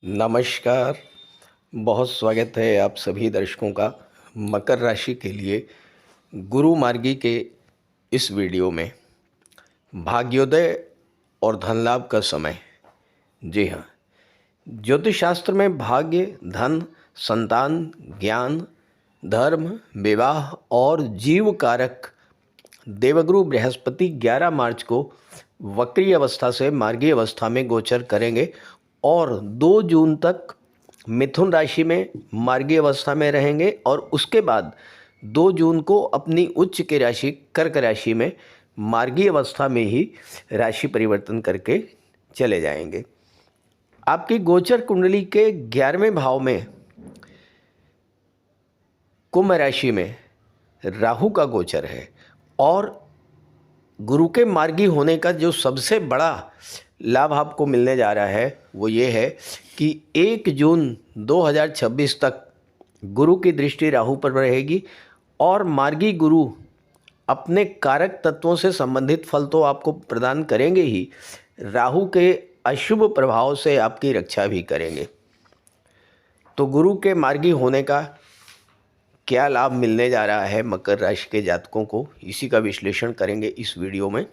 नमस्कार। बहुत स्वागत है आप सभी दर्शकों का मकर राशि के लिए गुरु मार्गी के इस वीडियो में। भाग्योदय और धन लाभ का समय। जी हाँ, ज्योतिष शास्त्र में भाग्य, धन, संतान, ज्ञान, धर्म, विवाह और जीव कारक देवगुरु बृहस्पति 11 मार्च को वक्री अवस्था से मार्गी अवस्था में गोचर करेंगे और 2 जून तक मिथुन राशि में मार्गी अवस्था में रहेंगे और उसके बाद 2 जून को अपनी उच्च की राशि कर्क राशि में मार्गी अवस्था में ही राशि परिवर्तन करके चले जाएंगे। आपकी गोचर कुंडली के 11वें भाव में कुंभ राशि में राहु का गोचर है और गुरु के मार्गी होने का जो सबसे बड़ा लाभ आपको मिलने जा रहा है वो ये है कि 1 जून 2026 तक गुरु की दृष्टि राहु पर रहेगी और मार्गी गुरु अपने कारक तत्वों से संबंधित फल तो आपको प्रदान करेंगे ही, राहु के अशुभ प्रभाव से आपकी रक्षा भी करेंगे। तो गुरु के मार्गी होने का क्या लाभ मिलने जा रहा है मकर राशि के जातकों को, इसी का विश्लेषण करेंगे इस वीडियो में।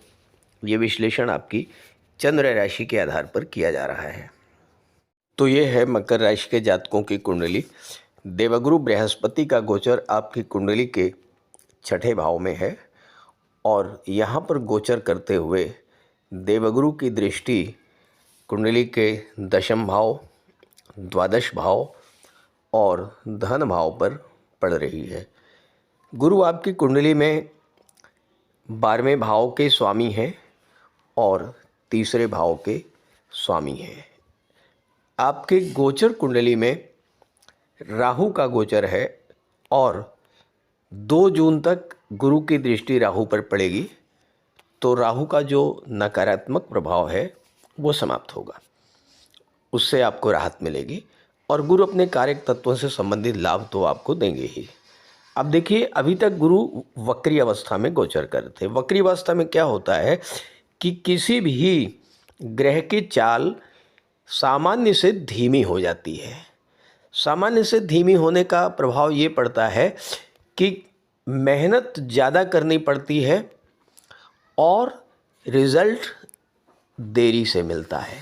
ये विश्लेषण आपकी चंद्र राशि के आधार पर किया जा रहा है। तो ये है मकर राशि के जातकों की कुंडली। देवगुरु बृहस्पति का गोचर आपकी कुंडली के 6ठे भाव में है और यहाँ पर गोचर करते हुए देवगुरु की दृष्टि कुंडली के 10म भाव, 12 भाव और धन भाव पर पड़ रही है। गुरु आपकी कुंडली में 12वें भाव के स्वामी हैं और तीसरे भाव के स्वामी हैं। आपके गोचर कुंडली में राहु का गोचर है और 2 जून तक गुरु की दृष्टि राहु पर पड़ेगी, तो राहु का जो नकारात्मक प्रभाव है वो समाप्त होगा, उससे आपको राहत मिलेगी और गुरु अपने कारक तत्वों से संबंधित लाभ तो आपको देंगे ही। अब देखिए, अभी तक गुरु वक्री अवस्था में गोचर कर थे। वक्री अवस्था में क्या होता है कि किसी भी ग्रह की चाल सामान्य से धीमी हो जाती है। सामान्य से धीमी होने का प्रभाव ये पड़ता है कि मेहनत ज़्यादा करनी पड़ती है और रिज़ल्ट देरी से मिलता है।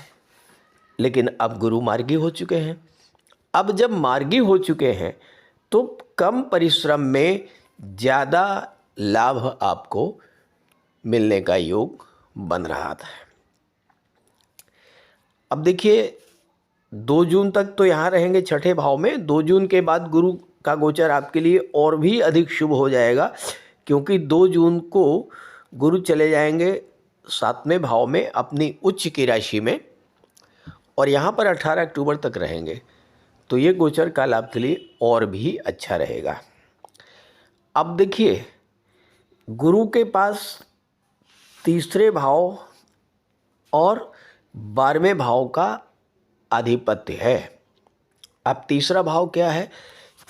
लेकिन अब गुरु मार्गी हो चुके हैं। अब जब मार्गी हो चुके हैं तो कम परिश्रम में ज़्यादा लाभ आपको मिलने का योग बन रहा था। अब देखिए, 2 जून तक तो यहाँ रहेंगे 6ठे भाव में। 2 जून के बाद गुरु का गोचर आपके लिए और भी अधिक शुभ हो जाएगा, क्योंकि 2 जून को गुरु चले जाएंगे 7वें भाव में अपनी उच्च की राशि में और यहाँ पर 18 अक्टूबर तक रहेंगे। तो ये गोचर काल आपके लिए और भी अच्छा रहेगा। अब देखिए, गुरु के पास तीसरे भाव और 12वें भाव का आधिपत्य है। अब तीसरा भाव क्या है?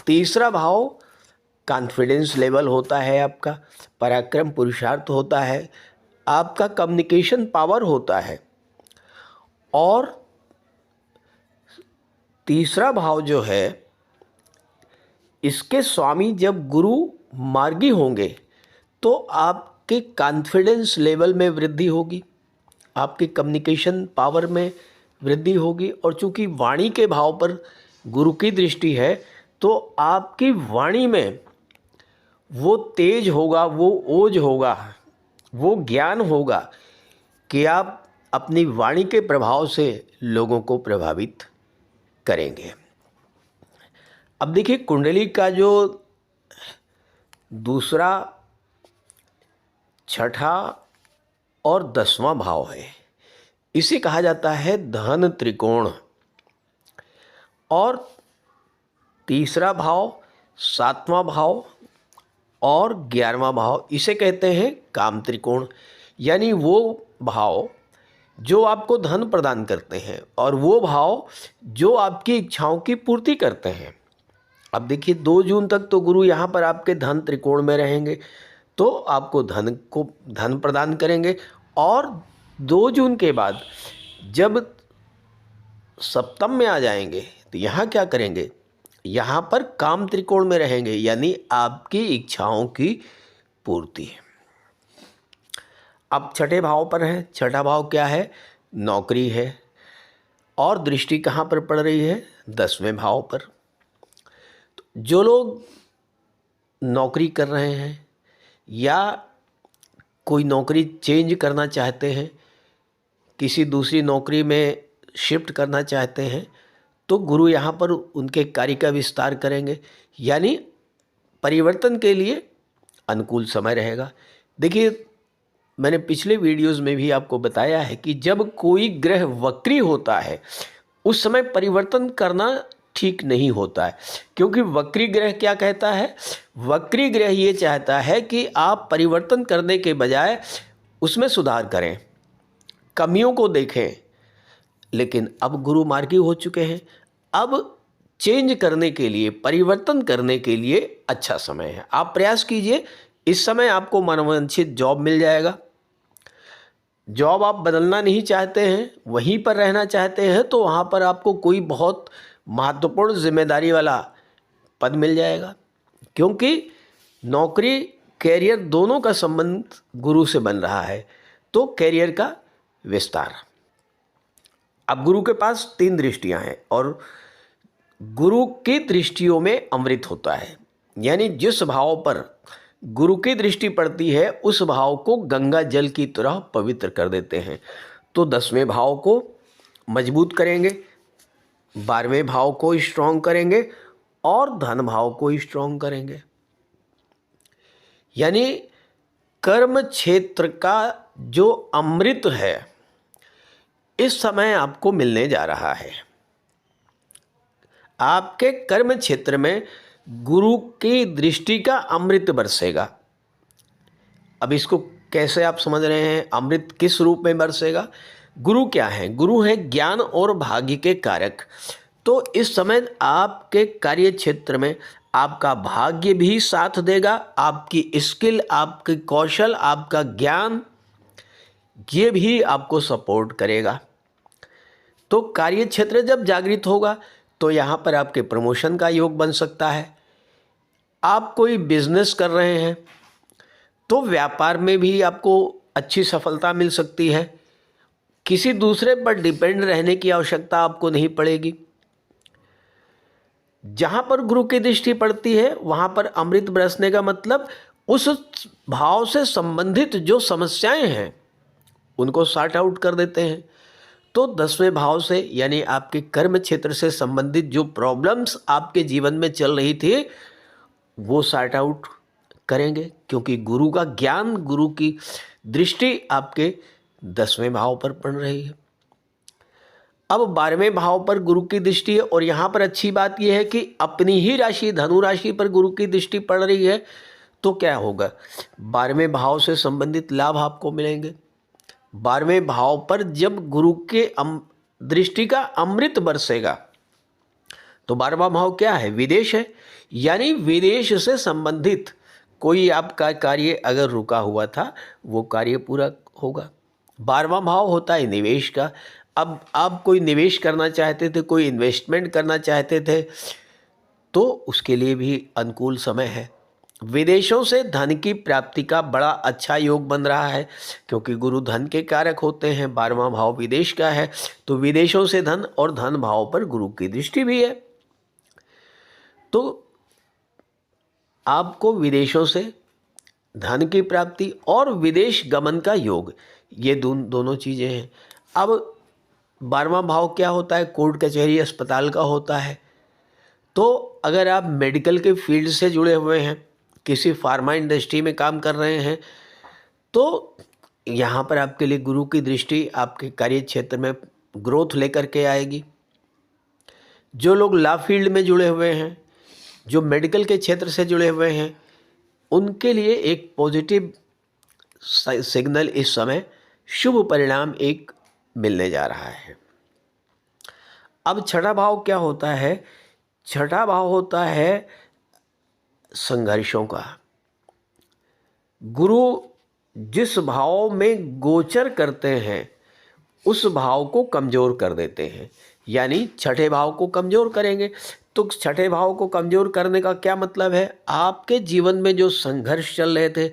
तीसरा भाव कॉन्फिडेंस लेवल होता है, आपका पराक्रम पुरुषार्थ होता है, आपका कम्युनिकेशन पावर होता है। और तीसरा भाव जो है, इसके स्वामी जब गुरु मार्गी होंगे तो आपके कॉन्फिडेंस लेवल में वृद्धि होगी, आपके कम्युनिकेशन पावर में वृद्धि होगी। और चूंकि वाणी के भाव पर गुरु की दृष्टि है तो आपकी वाणी में वो तेज होगा, वो ओज होगा, वो ज्ञान होगा कि आप अपनी वाणी के प्रभाव से लोगों को प्रभावित करेंगे। अब देखिए, कुंडली का जो दूसरा, 6ठा और 10वां भाव है, इसे कहा जाता है धन त्रिकोण। और तीसरा भाव, 7वां भाव और 11वां भाव, इसे कहते हैं काम त्रिकोण। यानी वो भाव जो आपको धन प्रदान करते हैं और वो भाव जो आपकी इच्छाओं की पूर्ति करते हैं। अब देखिए, 2 जून तक तो गुरु यहाँ पर आपके धन त्रिकोण में रहेंगे, तो आपको धन प्रदान करेंगे। और 2 जून के बाद जब सप्तम में आ जाएंगे तो यहाँ क्या करेंगे, यहाँ पर काम त्रिकोण में रहेंगे, यानी आपकी इच्छाओं की पूर्ति। अब छठे भाव पर है। छठा भाव क्या है, नौकरी है, और दृष्टि कहाँ पर पड़ रही है, 10वें भाव पर। तो जो लोग नौकरी कर रहे हैं या कोई नौकरी चेंज करना चाहते हैं, किसी दूसरी नौकरी में शिफ्ट करना चाहते हैं, तो गुरु यहाँ पर उनके कार्य का विस्तार करेंगे, यानी परिवर्तन के लिए अनुकूल समय रहेगा। देखिए, मैंने पिछले वीडियोस में भी आपको बताया है कि जब कोई ग्रह वक्री होता है उस समय परिवर्तन करना ठीक नहीं होता है, क्योंकि वक्री ग्रह क्या कहता है, वक्री ग्रह ये चाहता है कि आप परिवर्तन करने के बजाय उसमें सुधार करें, कमियों को देखें। लेकिन अब गुरु मार्गी हो चुके हैं, अब चेंज करने के लिए, परिवर्तन करने के लिए अच्छा समय है। आप प्रयास कीजिए, इस समय आपको मनोवांछित जॉब मिल जाएगा। जॉब आप बदलना नहीं चाहते हैं, वहीं पर रहना चाहते हैं, तो वहाँ पर आपको कोई बहुत महत्वपूर्ण जिम्मेदारी वाला पद मिल जाएगा, क्योंकि नौकरी कैरियर दोनों का संबंध गुरु से बन रहा है। तो कैरियर का विस्तार। अब गुरु के पास 3 दृष्टियां हैं, और गुरु की दृष्टियों में अमृत होता है, यानी जिस भाव पर गुरु की दृष्टि पड़ती है उस भाव को गंगा जल की तरह पवित्र कर देते हैं। तो 10वें भाव को मजबूत करेंगे, 12वें भाव को स्ट्रॉन्ग करेंगे, और धन भाव को स्ट्रॉन्ग करेंगे। यानी कर्म क्षेत्र का जो अमृत है इस समय आपको मिलने जा रहा है। आपके कर्म क्षेत्र में गुरु की दृष्टि का अमृत बरसेगा। अब इसको कैसे आप समझ रहे हैं, अमृत किस रूप में बरसेगा? गुरु क्या है? गुरु है ज्ञान और भाग्य के कारक। तो इस समय आपके कार्य क्षेत्र में आपका भाग्य भी साथ देगा, आपकी स्किल, आपके कौशल, आपका ज्ञान, ये भी आपको सपोर्ट करेगा। तो कार्य क्षेत्र जब जागृत होगा तो यहाँ पर आपके प्रमोशन का योग बन सकता है। आप कोई बिजनेस कर रहे हैं तो व्यापार में भी आपको अच्छी सफलता मिल सकती है। किसी दूसरे पर डिपेंड रहने की आवश्यकता आपको नहीं पड़ेगी। जहाँ पर गुरु की दृष्टि पड़ती है वहाँ पर अमृत बरसने का मतलब उस भाव से संबंधित जो समस्याएं हैं उनको सॉर्ट आउट कर देते हैं। तो 10वें भाव से, यानी आपके कर्म क्षेत्र से संबंधित जो प्रॉब्लम्स आपके जीवन में चल रही थी वो सॉर्ट आउट करेंगे, क्योंकि गुरु का ज्ञान, गुरु की दृष्टि आपके 10वें भाव पर पड़ रही है। अब 12वें भाव पर गुरु की दृष्टि है, और यहाँ पर अच्छी बात यह है कि अपनी ही राशि धनु राशि पर गुरु की दृष्टि पड़ रही है। तो क्या होगा, 12वें भाव से संबंधित लाभ आपको मिलेंगे। 12वें भाव पर जब गुरु के दृष्टि का अमृत बरसेगा तो 12वां भाव क्या है, विदेश है, यानी विदेश से संबंधित कोई आपका कार्य अगर रुका हुआ था वो कार्य पूरा होगा। 12वां भाव होता है निवेश का। अब आप कोई निवेश करना चाहते थे, कोई इन्वेस्टमेंट करना चाहते थे, तो उसके लिए भी अनुकूल समय है। विदेशों से धन की प्राप्ति का बड़ा अच्छा योग बन रहा है, क्योंकि गुरु धन के कारक होते हैं। 12वां भाव विदेश का है, तो विदेशों से धन, और धन भाव पर गुरु की दृष्टि भी है। तो आपको विदेशों से धन की प्राप्ति और विदेश गमन का योग, ये दोनों चीज़ें हैं। अब 12वां भाव क्या होता है, कोर्ट कचहरी अस्पताल का होता है। तो अगर आप मेडिकल के फील्ड से जुड़े हुए हैं, किसी फार्मा इंडस्ट्री में काम कर रहे हैं, तो यहाँ पर आपके लिए गुरु की दृष्टि आपके कार्य क्षेत्र में ग्रोथ लेकर के आएगी। जो लोग लॉ फील्ड में जुड़े हुए हैं, जो मेडिकल के क्षेत्र से जुड़े हुए हैं, उनके लिए एक पॉजिटिव सिग्नल इस समय, शुभ परिणाम एक मिलने जा रहा है। अब छठा भाव क्या होता है? छठा भाव होता है संघर्षों का। गुरु जिस भाव में गोचर करते हैं उस भाव को कमजोर कर देते हैं, यानी छठे भाव को कमज़ोर करेंगे। तो छठे भाव को कमज़ोर करने का क्या मतलब है? आपके जीवन में जो संघर्ष चल रहे थे,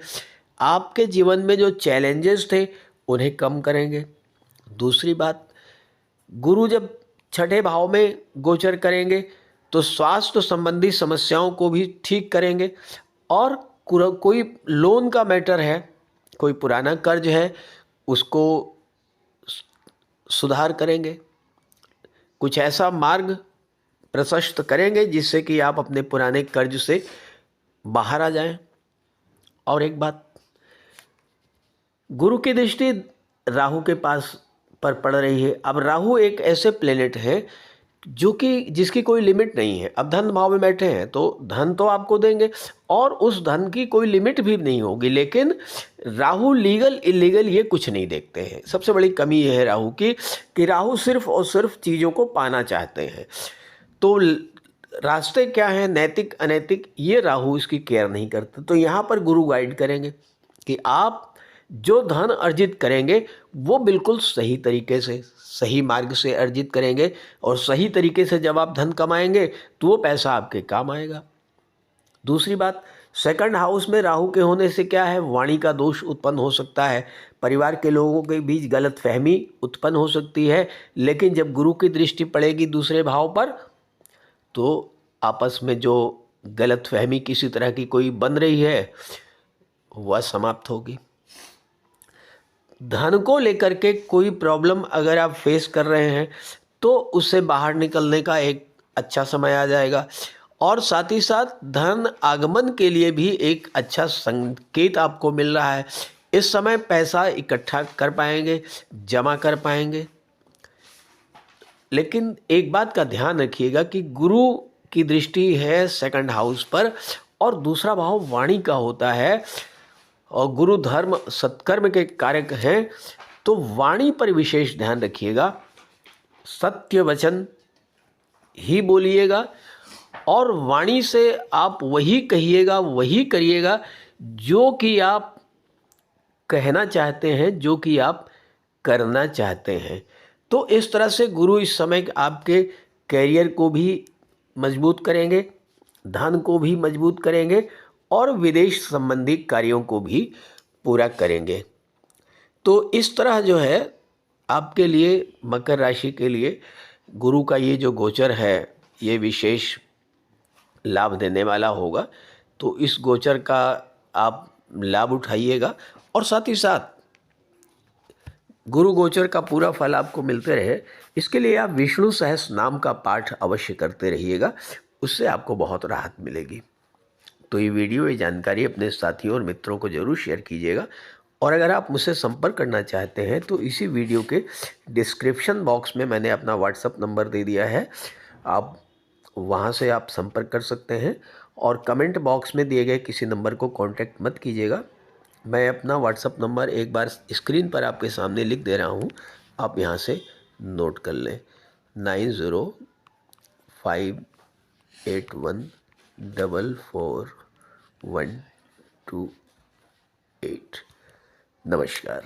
आपके जीवन में जो चैलेंजेस थे, उन्हें कम करेंगे। दूसरी बात, गुरु जब छठे भाव में गोचर करेंगे तो स्वास्थ्य संबंधी समस्याओं को भी ठीक करेंगे। और कोई लोन का मैटर है, कोई पुराना कर्ज है, उसको सुधार करेंगे। कुछ ऐसा मार्ग प्रशस्त करेंगे जिससे कि आप अपने पुराने कर्ज से बाहर आ जाएं। और एक बात, गुरु की दृष्टि राहु के पास पर पड़ रही है। अब राहु एक ऐसे प्लेनेट है जो कि जिसकी कोई लिमिट नहीं है। अब धन भाव में बैठे हैं तो धन तो आपको देंगे और उस धन की कोई लिमिट भी नहीं होगी। लेकिन राहु लीगल इलीगल ये कुछ नहीं देखते हैं। सबसे बड़ी कमी ये है राहु की कि राहु सिर्फ और सिर्फ चीज़ों को पाना चाहते हैं। तो रास्ते क्या हैं, नैतिक अनैतिक, ये राहु इसकी केयर नहीं करते। तो यहाँ पर गुरु गाइड करेंगे कि आप जो धन अर्जित करेंगे वो बिल्कुल सही तरीके से, सही मार्ग से अर्जित करेंगे। और सही तरीके से जब आप धन कमाएंगे तो वो पैसा आपके काम आएगा। दूसरी बात, सेकंड हाउस में राहु के होने से क्या है, वाणी का दोष उत्पन्न हो सकता है। परिवार के लोगों के बीच गलत फहमी उत्पन्न हो सकती है। लेकिन जब गुरु की दृष्टि पड़ेगी दूसरे भाव पर तो आपस में जो गलत फहमी किसी तरह की कोई बन रही है वह समाप्त होगी। धन को लेकर के कोई प्रॉब्लम अगर आप फेस कर रहे हैं तो उससे बाहर निकलने का एक अच्छा समय आ जाएगा। और साथ ही साथ धन आगमन के लिए भी एक अच्छा संकेत आपको मिल रहा है। इस समय पैसा इकट्ठा कर पाएंगे, जमा कर पाएंगे। लेकिन एक बात का ध्यान रखिएगा कि गुरु की दृष्टि है सेकंड हाउस पर और दूसरा भाव वाणी का होता है और गुरु धर्म सत्कर्म के कारक हैं। तो वाणी पर विशेष ध्यान रखिएगा, सत्य वचन ही बोलिएगा और वाणी से आप वही कहिएगा, वही करिएगा जो कि आप कहना चाहते हैं, जो कि आप करना चाहते हैं। तो इस तरह से गुरु इस समय आपके कैरियर को भी मजबूत करेंगे, धन को भी मजबूत करेंगे और विदेश संबंधी कार्यों को भी पूरा करेंगे। तो इस तरह जो है आपके लिए, मकर राशि के लिए गुरु का ये जो गोचर है ये विशेष लाभ देने वाला होगा। तो इस गोचर का आप लाभ उठाइएगा और साथ ही साथ गुरु गोचर का पूरा फल आपको मिलते रहे, इसके लिए आप विष्णु सहस्त्र नाम का पाठ अवश्य करते रहिएगा। उससे आपको बहुत राहत मिलेगी। तो ये वीडियो, ये जानकारी अपने साथियों और मित्रों को ज़रूर शेयर कीजिएगा। और अगर आप मुझसे संपर्क करना चाहते हैं तो इसी वीडियो के डिस्क्रिप्शन बॉक्स में मैंने अपना व्हाट्सएप नंबर दे दिया है, आप वहां से आप संपर्क कर सकते हैं। और कमेंट बॉक्स में दिए गए किसी नंबर को कांटेक्ट मत कीजिएगा। मैं अपना व्हाट्सएप नंबर एक बार स्क्रीन पर आपके सामने लिख दे रहा हूं, आप यहां से नोट कर लें। 9058144128। नमस्कार।